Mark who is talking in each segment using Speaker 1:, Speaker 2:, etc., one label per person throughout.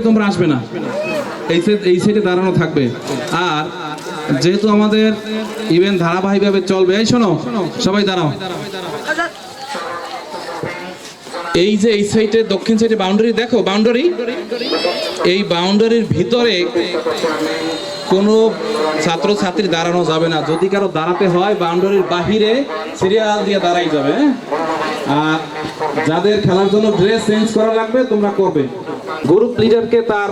Speaker 1: তোমরা আসবে না, এই সাইডে দাঁড়ানো থাকবে। আর যেহেতু আমাদের ইভেন্ট ধারাবাহিকভাবে চলবে, এই শোনো সবাই দাঁড়াও। এই যে এই সাইডে দক্ষিণ সাইডে বাউন্ডারি দেখো, বাউন্ডারি, এই বাউন্ডারির ভিতরে কোনো ছাত্রছাত্রী দাঁড়ানো যাবে না। যদি কারো দাঁড়াতে হয় বাউন্ডারির বাহিরে সিরিয়াল দিয়ে দাঁড়াই যাবে। আর যাদের খেলার জন্য ড্রেস চেঞ্জ করা লাগবে তোমরা করবে। গ্রুপ লিডারকে তার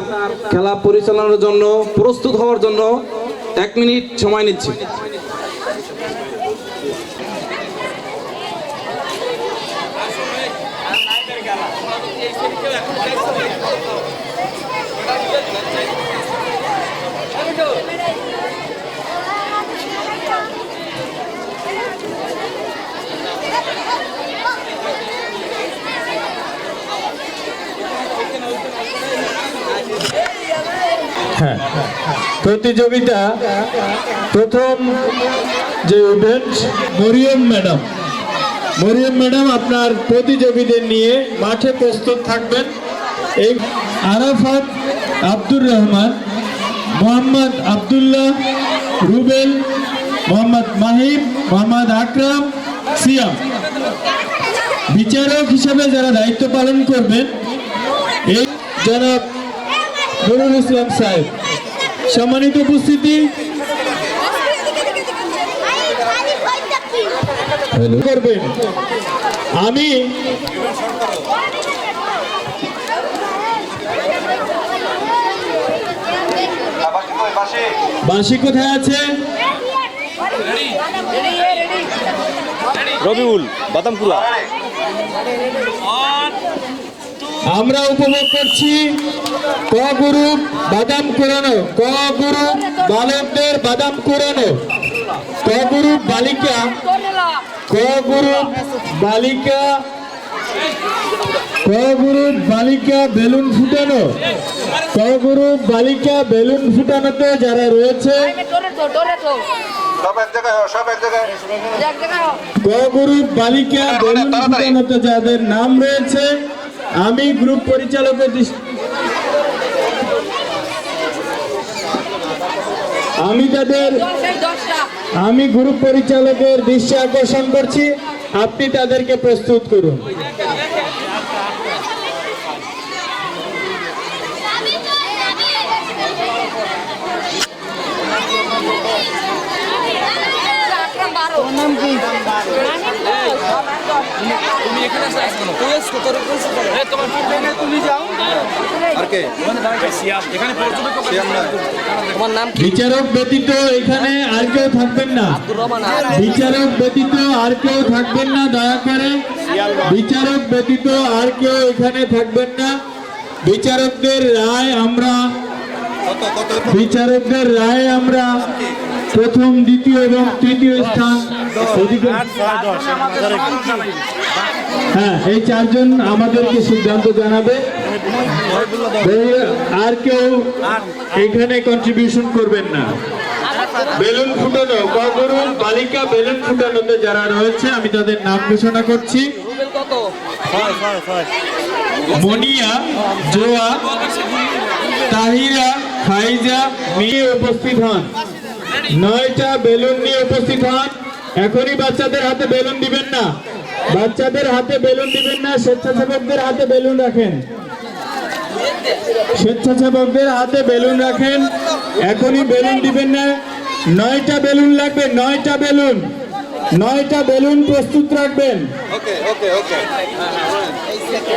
Speaker 1: খেলা পরিচালনার জন্য প্রস্তুত হওয়ার জন্য 1 মিনিট সময় নিচ্ছি।
Speaker 2: হ্যাঁ, প্রতিযোগিতা প্রথম যে ইভেন্ট, মরিয়ম ম্যাডাম আপনার প্রতিযোগীদের নিয়ে মাঠে প্রস্তুত থাকবেন। এই আরাফাত আব্দুর রহমান, মোহাম্মদ আবদুল্লাহ, রুবেল, মোহাম্মদ মাহিম, মোহাম্মদ আকরাম, সিয়াম। বিচারক হিসেবে যারা দায়িত্ব পালন করবেন এই জনাব নুরুল ইসলাম সাহেব। সম্মানিত উপস্থিতি, করবেন। আমি বাঁশি কোথায় আছে?
Speaker 3: রবিউল বাদামকুলা।
Speaker 2: আমরা উপভোগ করছি ক গ্রুপ বাদাম কুড়ানো, ক গ্রুপ বালকদের বাদাম কুড়ানো, ক গ্রুপ বালিকা, ক গ্রুপ বালিকা, ক গ্রুপ বালিকা বেলুন ফুটানো, ক গ্রুপ বালিকা বেলুন ফুটানোতে যারা রয়েছে, ক গ্রুপ বালিকা বেলুন ফুটানোতে যাদের নাম রয়েছে, আমি গ্রুপ পরিচালকের আমি গ্রুপ পরিচালকের দৃষ্টি আকর্ষণ করছি, আপনি তাদেরকে প্রস্তুত করুন। বিচারক ব্যতীত এখানে আর কেউ থাকবেন না, বিচারক ব্যতীত আর কেউ থাকবেন না, দয়া করে বিচারক ব্যতীত আর কেউ এখানে থাকবেন না। বিচারকদের রায় আমরা প্রথম, দ্বিতীয় এবং তৃতীয় স্থান অধিকার। হ্যাঁ, এই 4 জন আমাদেরকে সিদ্ধান্ত জানাবে। আর কেউ এখানে কন্ট্রিবিউশন করবেন না। বেলুন ফুটানো, ক গ্রুপ বালিকা বেলুন ফুটানোতে যারা রয়েছে আমি তাদের নাম ঘোষণা করছি। মনিয়া, জোয়া, তাহিরা, ফাইজা নিয়ে উপস্থিত হন। 9টা বেলুন নিয়ে উপস্থিত হন। এখনই বাচ্চাদের হাতে বেলুন দিবেন না, বাচ্চাদের হাতে বেলুন দিবেন না। স্বেচ্ছাসেবকদের হাতে বেলুন রাখেন, স্বেচ্ছাসেবকদের হাতে বেলুন রাখেন। এখনই বেলুন দিবেন না। 9টা বেলুন লাগবে, 9টা বেলুন, 9টা বেলুন প্রস্তুত রাখবেন।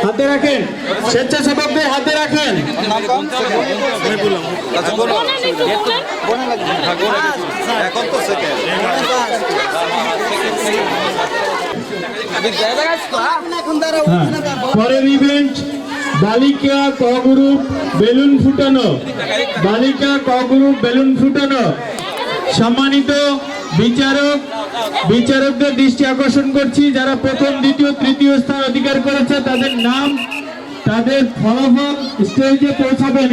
Speaker 2: হাতে রাখেন, স্বেচ্ছাসেবকদের হাতে রাখেন। পরের ইভেন্ট বালিকা ক গ্রুপ বেলুন ফুটানো, বালিকা ক গ্রুপ বেলুন ফুটানো। সম্মানিত বিচারকদের দৃষ্টি আকর্ষণ করছি, যারা প্রথম, দ্বিতীয়, তৃতীয় স্থান অধিকার করেছে তাদের নাম, তাদের ফলাফল স্টেজে পৌঁছাবেন।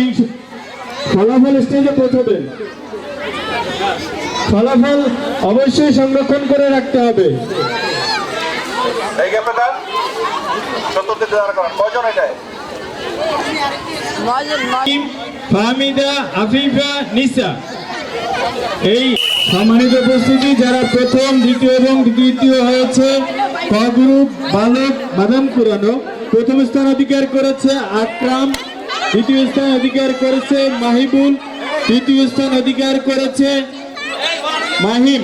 Speaker 2: ফলাফল অবশ্যই সংরক্ষণ করে রাখতে হবে।
Speaker 4: এই গ্যাপে দাঁড় 70 কয়জন এটায়
Speaker 2: ফাহমিদা আফিফা নিসা। এই সম্মানিত উপস্থিতি যারা প্রথম দ্বিতীয় এবং তৃতীয় হয়েছে, ক গ্রুপ বালক বাদাম কুরানো প্রথম স্থান অধিকার করেছে আকরাম, দ্বিতীয় স্থান অধিকার করেছে মাহিবুল, তৃতীয় স্থান অধিকার করেছে মাহিম।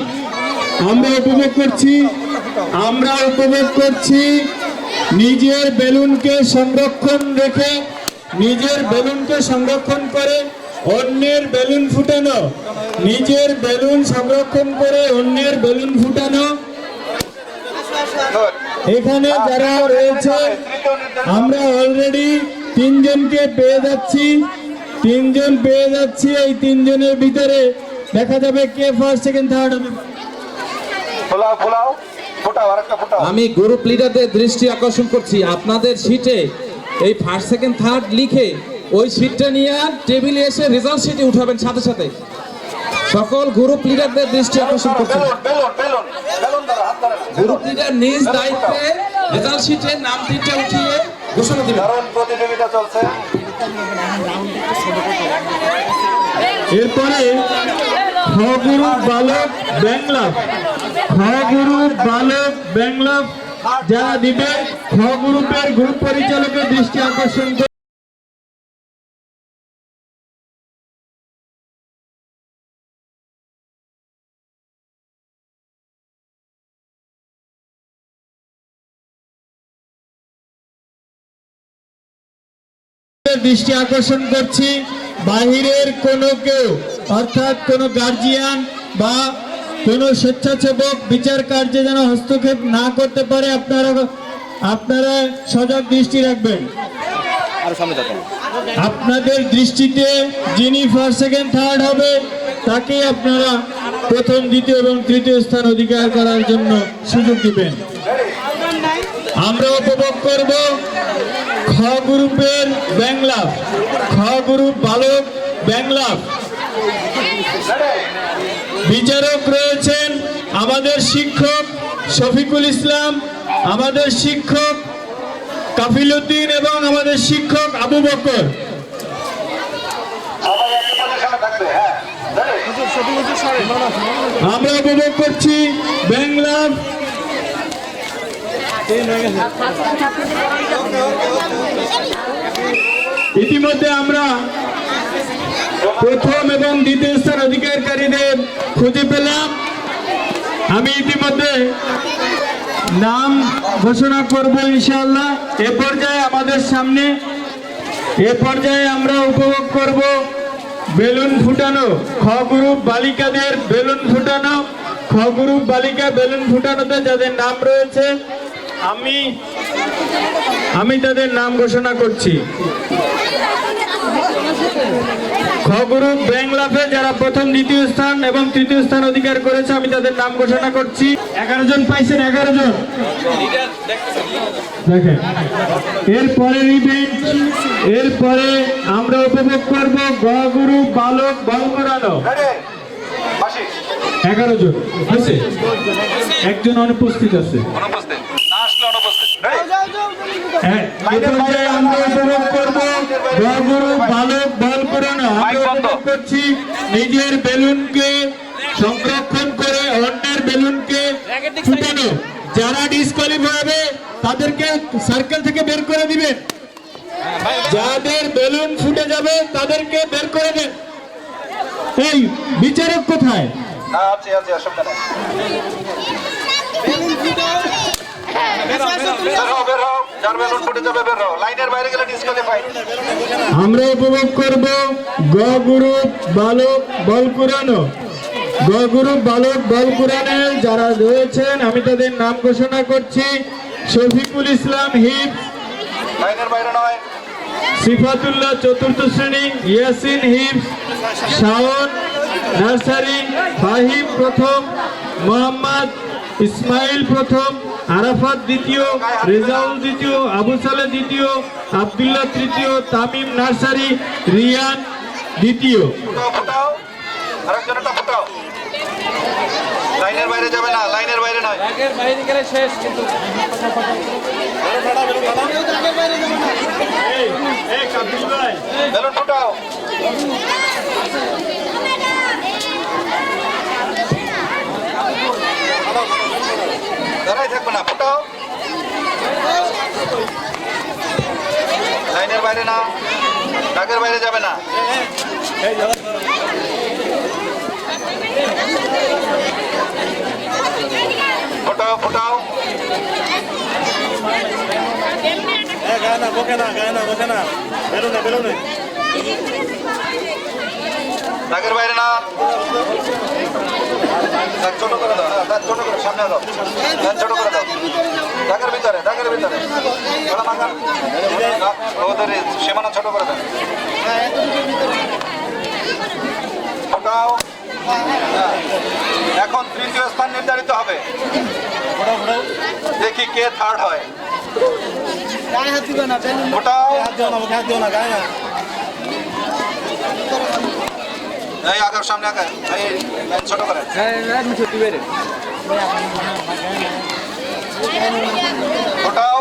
Speaker 2: আমরা উপভোগ করছি নিজের বেলুনকে সংরক্ষণ রেখে, নিজের বেলুনকে সংরক্ষণ করে অন্যের বেলুন ফুটানো, নিজের বেলুন সংরক্ষণ করে অন্যের বেলুন ফুটানো। এখানে যারা রয়েছে আমরা অলরেডি তিনজনকে পেয়ে যাচ্ছি, এই তিনজনের ভিতরে দেখা যাবে কে ফার্স্ট সেকেন্ড থার্ড হবে।
Speaker 1: আমি গ্রুপ লিডারদের দৃষ্টি আকর্ষণ করছি, আপনাদের শীটে এই ফার্স্ট সেকেন্ড থার্ড লিখে ওই শীটটা নিয়ে টেবিলে এসে রেজাল্ট শীটে উঠাবেন সাথে সাথে। সকল গ্রুপ লিডারদের দৃষ্টি আকর্ষণ করছি, গ্রুপ লিডার নিজ দায়িত্বে রেজাল্ট শীটে নাম তিনটা উঠিয়ে ঘোষণা দিবেন।
Speaker 3: প্রতিযোগিতা চলছে।
Speaker 2: এরপরে খ গ্রুপ বালক ব্যাংলা যারা দিবে খ গ্রুপের গ্রুপ পরিচালকের দৃষ্টি আকর্ষণ করে দৃষ্টি আকর্ষণ করছি। বাহিরের কোনো কেউ অর্থাৎ কোনো গার্জিয়ান বা কোনো স্বেচ্ছাসেবক বিচার কার্যে যেন হস্তক্ষেপ না করতে পারে, আপনারা সজাগ দৃষ্টি রাখবেন। আপনাদের দৃষ্টিতে যিনি ফার্স্ট সেকেন্ড থার্ড হবে তাকে আপনারা প্রথম দ্বিতীয় এবং তৃতীয় স্থান অধিকার করার জন্য সুযোগ দিবেন। আমরা উপভোগ করব খ গ্রুপের ব্যাংলা, খ গ্রুপ বালক ব্যাংলা। বিচারক রয়েছেন আমাদের শিক্ষক শফিকুল ইসলাম, আমাদের শিক্ষক কাফিল উদ্দিন এবং আমাদের শিক্ষক আবু বকর। আমরা উপভোগ করছি বাংলা। ইতিমধ্যে আমরা প্রথম এবং দ্বিতীয় স্থান অধিকারীদের খুঁজে পেলাম। আমি ইতিমধ্যে নাম ঘোষণা করব ইনশাআল্লাহ। এ পর্যায়ে আমাদের সামনে আমরা উপভোগ করব বেলুন ফুটানো, খ গ্রুপ বালিকাদের বেলুন ফুটানো। খ গ্রুপ বালিকা বেলুন ফুটানোতে যাদের নাম রয়েছে আমি তাদের নাম ঘোষণা করছি। খ গ্রুপ ব্যাংলাফে যারা প্রথম দ্বিতীয় স্থান এবং তৃতীয় স্থান অধিকার করেছে আমি তাদের নাম ঘোষণা করছি। 11 জন পাইছেন, 11 জন দেখেন। এরপরে আমরা উপভোগ করব গ গ্রুপ বালক বল করানো। 11 জন হয়েছে, একজন অনুপস্থিত আছে। আমরা উপভোগ করব গ গ্রুপ বালক বল করানো। আমরা উপভোগ করছি নিজের বেলুনকে সংরক্ষণ করে অন্যের বেলুনকে ফুটানো। যারা ডিসকোয়ালিফাই হবে তাদেরকে সার্কেল থেকে বের করে দিবেন, যাদের বেলুন ফুটে যাবে তাদেরকে বের করে দেন। এই বিচারক কোথায়? আমরা উপভোগ করব গ গ্রুপ বালক বল কুরানো। গ গ্রুপ বালক বল কুরানে যারা রয়েছেন আমি তাদের নাম ঘোষণা করছি। শফিকুল ইসলাম হিফ, সিফাতুল্লাহ চতুর্থ শ্রেণী, ইয়াসিন হিফ, শাওন নার্সারি, ফাহিম প্রথম, মোহাম্মদ ইসমাইল প্রথম, আরাফাত দ্বিতীয়, রেজাউল দ্বিতীয়, আবু সালে দ্বিতীয়, আব্দুল্লাহ তৃতীয়, তামিম নার্সারি, রিয়ান দ্বিতীয়।
Speaker 3: লাইনের বাইরে যাবে না, লাইনের বাইরে নয়।
Speaker 1: বাইরে গেলে শেষ কিন্তু
Speaker 3: বেলুন ফুটাও। দাঁড়াই থাকবে না, ফুটাও। লাইনের বাইরে না, দাগের বাইরে যাবে না। ফুটাও ফুটাও। দাগের বাইরে না, দাগ ছোট করে দাও, দাগ ছোট করে সামনে দাও, দাগ ছোট করে দাও। দাগের ভিতরে, দাগের ভিতরে ওদের সীমানা ছোট করে দাও। ফুটাও। এখন তৃতীয় স্থান নির্ধারিত হবে, দেখি কে থার্ড হয়। ফুটাও। এই আগার সামনে আগে, এই লাইন ছোট করে। ফুটাও।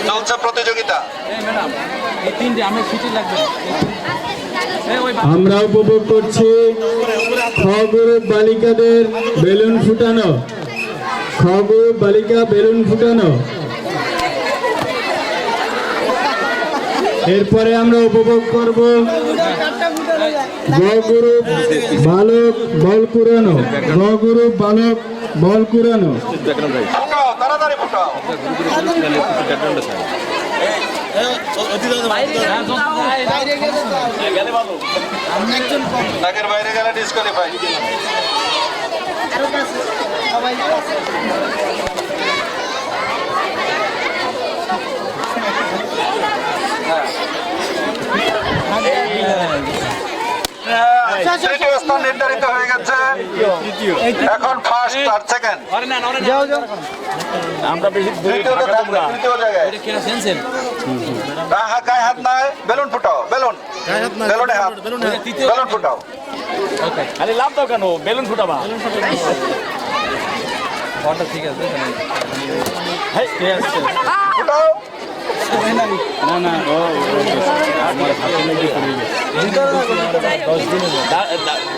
Speaker 3: চলছে প্রতিযোগিতা।
Speaker 2: আমরা উপভোগ করছি খ গ্রুপ বালিকাদের বেলুন ফুটানো। খ গ্রুপ বালিকা বেলুন ফুটানো। এরপরে আমরা উপভোগ করব গ গ্রুপ বালক বল কুড়ানো। গ গ্রুপ বালক বল কুড়ানো।
Speaker 3: ফুটাও, তাড়াতাড়ি ফুটাও। দাগের বাইরে গেলে ডিসকোয়ালিফাই। তৃতীয় স্থান নির্ধারিত হয়ে গেছে। এখন ফার্স্ট আর সেকেন্ড। তৃতীয় জায়গায় গায়ে হাত নাই। বেলুন ফুটাও, বেলুন, বেলুনে হাত, বেলুন ফুটাও।
Speaker 4: আরে লাভ দাও কেন, বেলুন ফুটাবা।
Speaker 1: ঠিক আছে
Speaker 3: ফুটাও।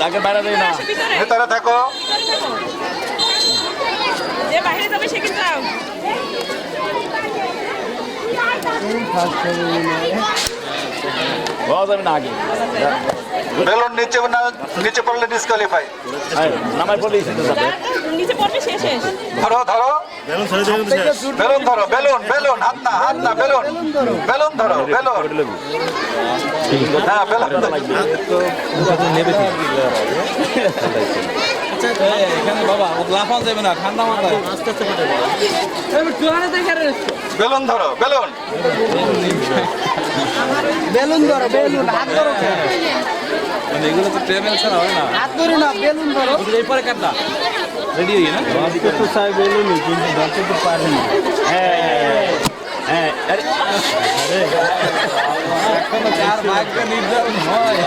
Speaker 4: দাগের বাইরে দেয় না।
Speaker 3: ভিতরে থাকো।
Speaker 5: যে বাইরে যাবে সে কিন্তু
Speaker 4: যাবে না আগে,
Speaker 3: বেলুন নিচে পড়লে ডিসকোয়ালিফাই।
Speaker 4: নামাই পড়লেই
Speaker 5: নিচে পড়বে সে শেষ।
Speaker 3: ধরো ধরো, বেলুন ধরো, বেলুন, বেলুন, হাত না, হাত না, বেলুন, বেলুন ধরো, বেলুন। হ্যাঁ, বেলুন
Speaker 1: এখানে বাবা লাফান যাবে না, ঠান্ডা মাথায়
Speaker 3: বেলুন ধরো, বেলুন।
Speaker 6: বেলুন ধরো, বেলুন হাত ধরো,
Speaker 1: মানে এগুলো তো ট্রেভেল ছাড়া হয় না।
Speaker 6: হাত ধরে না, বেলুন ধরো।
Speaker 1: এই পরে কাটটা রেডি হই না
Speaker 2: তো চাই বেলুন কিন্তু ধরতে তো পারি না।
Speaker 1: এখনো কার ভাগ্য নির্ধারণ হয়।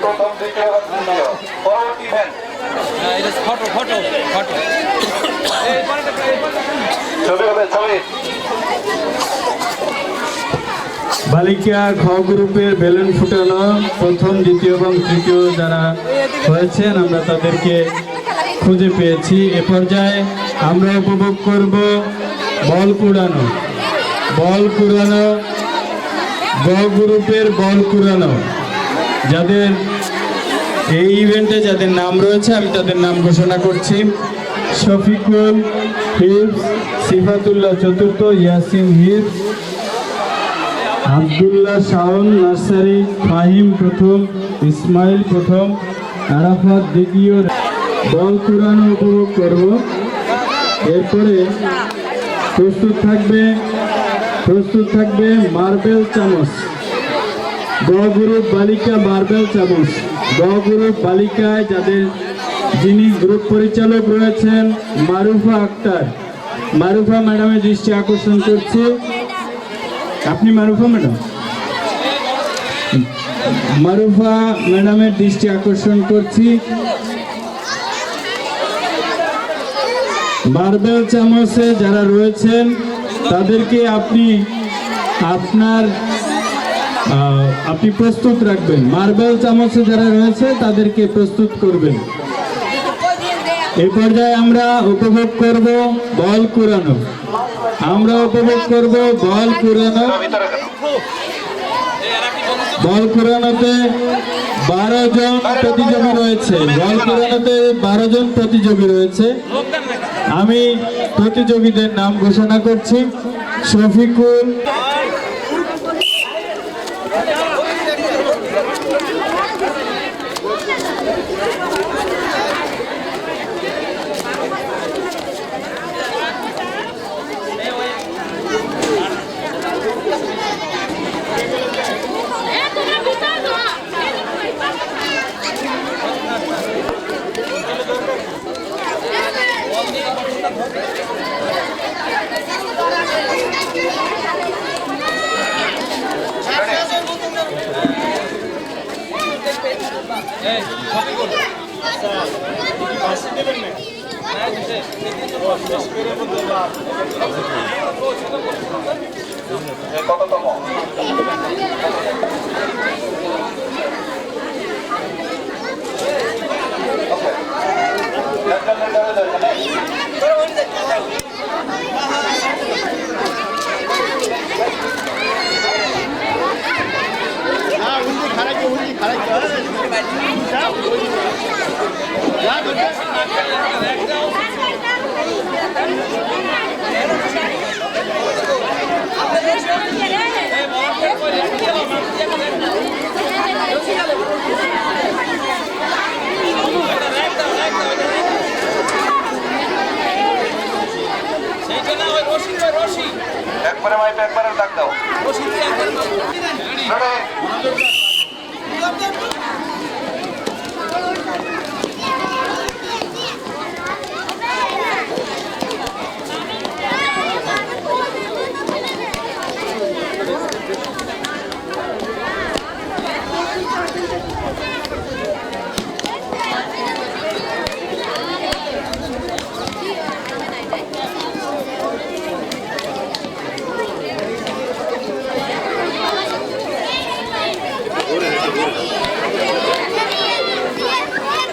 Speaker 3: প্রথম, দ্বিতীয়, তৃতীয়। পরবর্তী ইভেন্ট।
Speaker 1: এটা ফটো ফটো ফটো
Speaker 3: ছবি হবে, ছবি।
Speaker 2: বালিকা খ গ্রুপের বেলুন ফুটানো প্রথম, দ্বিতীয় এবং তৃতীয় যারা হয়েছেন আমরা তাদেরকে খুঁজে পেয়েছি। এ পর্যায়ে আমরা উপভোগ করব বল কুড়ানো। বল কুড়ানো, গ গ্রুপের বল কুড়ানো। যাদের এই ইভেন্টে যাদের নাম রয়েছে আমি তাদের নাম ঘোষণা করছি। শফিকুল হিপস, সিফাতুল্লাহ চতুর্থ, ইয়াসিন হিপস, আব্দুল্লাহ শাওন নার্সারি, ফাহিম প্রথম, ইসমাইল প্রথম, আরাফাত দ্বিতীয়। বল কুড়ানো উপভোগ করব। এরপরে প্রস্তুত থাকবে মার্বেল চামচ। গ গ্রুপ বালিকা মার্বেল চামচ। গ গ্রুপ বালিকায় যিনি গ্রুপ পরিচালক রয়েছেন মারুফা আক্তার। মারুফা ম্যাডামের দৃষ্টি আকর্ষণ করছে। আপনি মারুফা ম্যাডাম? মারুফা ম্যাডামের দৃষ্টি আকর্ষণ করছি। মার্বেল চামচে যারা রয়েছেন তাদেরকে আপনি প্রস্তুত রাখবেন। মার্বেল চামচে যারা রয়েছে তাদেরকে প্রস্তুত করবেন। এই পর্যায়ে আমরা উপভোগ করব বল কুড়ানো। বল কুড়ানোতে 12 জন প্রতিযোগী রয়েছে। আমি প্রতিযোগীদের নাম ঘোষণা করছি। শফিকুল,
Speaker 3: কততম? একবারে মাইপে একবারে ডাক দাও।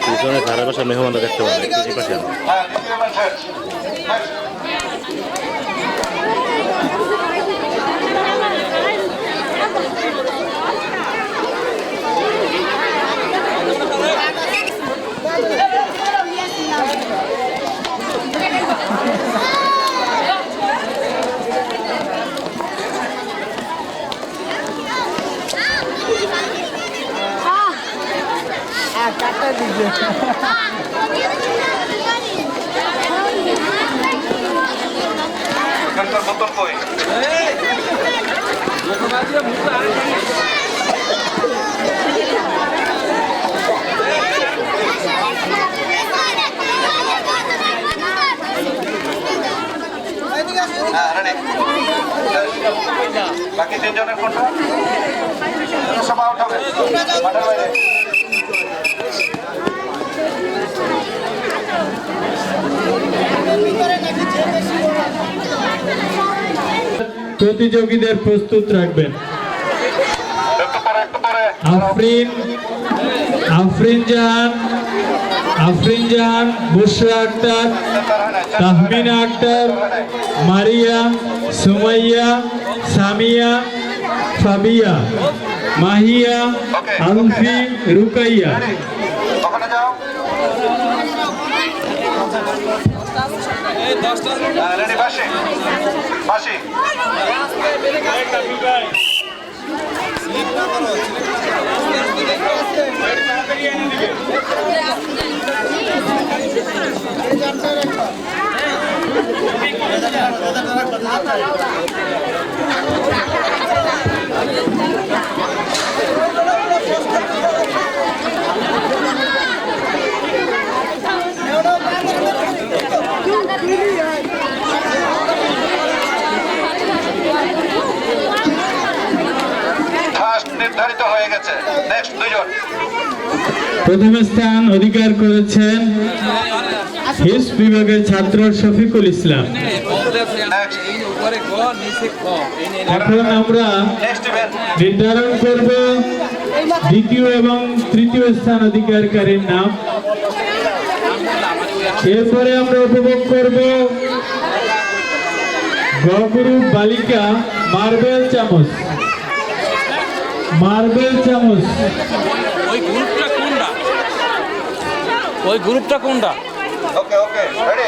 Speaker 7: পিছনে ধারে পাশে মেহমানরা দেখতে পাবে, এই পাশে আনো।
Speaker 3: হ্যাঁ, দ্বিতীয় ম্যাচ শেষ। এখানকার বোতল কই? হ্যাঁ, রেডি। বাকি 3 জনের কোনটা? সব আউট হবে মাঠের বাইরে।
Speaker 2: প্রতিযোগীদের প্রস্তুত রাখবেন। আফরিন জাহান, বুশরা আক্তার, তাহমিনা আক্তার, মারিয়া, সুমাইয়া, সামিয়া, ফাবিয়া, মাহিয়া, আলফি, রুকাইয়া।
Speaker 3: ওখানে যাও। রেডি, বাসি বাসি। নির্ধারিত হয়ে গেছে। নেক্সট দুইজন।
Speaker 2: প্রথম স্থান অধিকার করেছেন হিস্ট বিভাগের ছাত্র শফিকুল ইসলাম। এখন আমরা
Speaker 3: নেক্সট ইভেন্ট।
Speaker 2: নির্ধারণ করব দ্বিতীয় এবং তৃতীয় স্থান অধিকারীর নাম। এরপরে আমরা উপভোগ করব গ গ্রুপ বালিকা মার্বেল চামচ। মার্বেল চামচ
Speaker 1: ওই গ্রুপটা কোনটা?
Speaker 3: ওকে ওকে রেডি।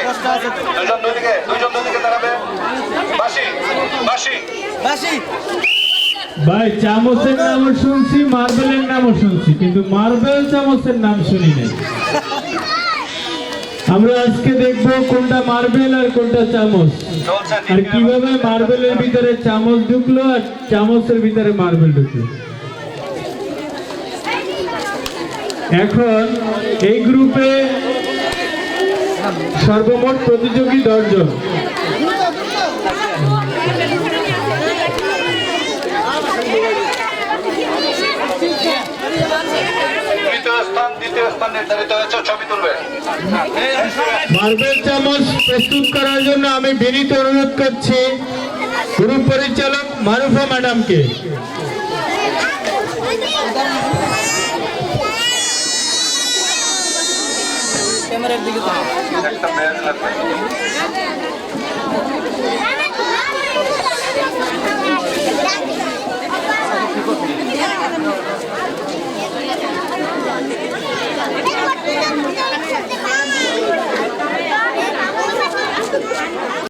Speaker 3: দুইজন দুইদিকে দাঁড়াবে। বাঁশি বাঁশি
Speaker 6: বাসি
Speaker 2: ভাই, চামচের নামও শুনছি, মার্বেলের নামও শুনছি, কিন্তু মার্বেল চামচের নাম শুনি নাই। আমরা আজকে দেখব কোনটা মার্বেল আর কোনটা চামচ,
Speaker 3: চলছে।
Speaker 2: আর কিভাবে মার্বেলের ভিতরে চামচ ঢুকলো আর চামচের ভিতরে মার্বেল ঢুকলো। এখন এই গ্রুপে সর্বমোট প্রতিযোগী 10 জন।
Speaker 3: তৃতীয় স্থান দ্বিতীয় স্থান নির্ধারিত হয়েছে। ছবি তুলবে।
Speaker 2: মার্বেল চামচ প্রস্তুত করার জন্য আমি বিনীত অনুরোধ করছি গ্রুপ পরিচালক মারুফা ম্যাডামকে।
Speaker 6: ক্যামেরার দিকে
Speaker 3: একটা ব্যাগ লাগবে।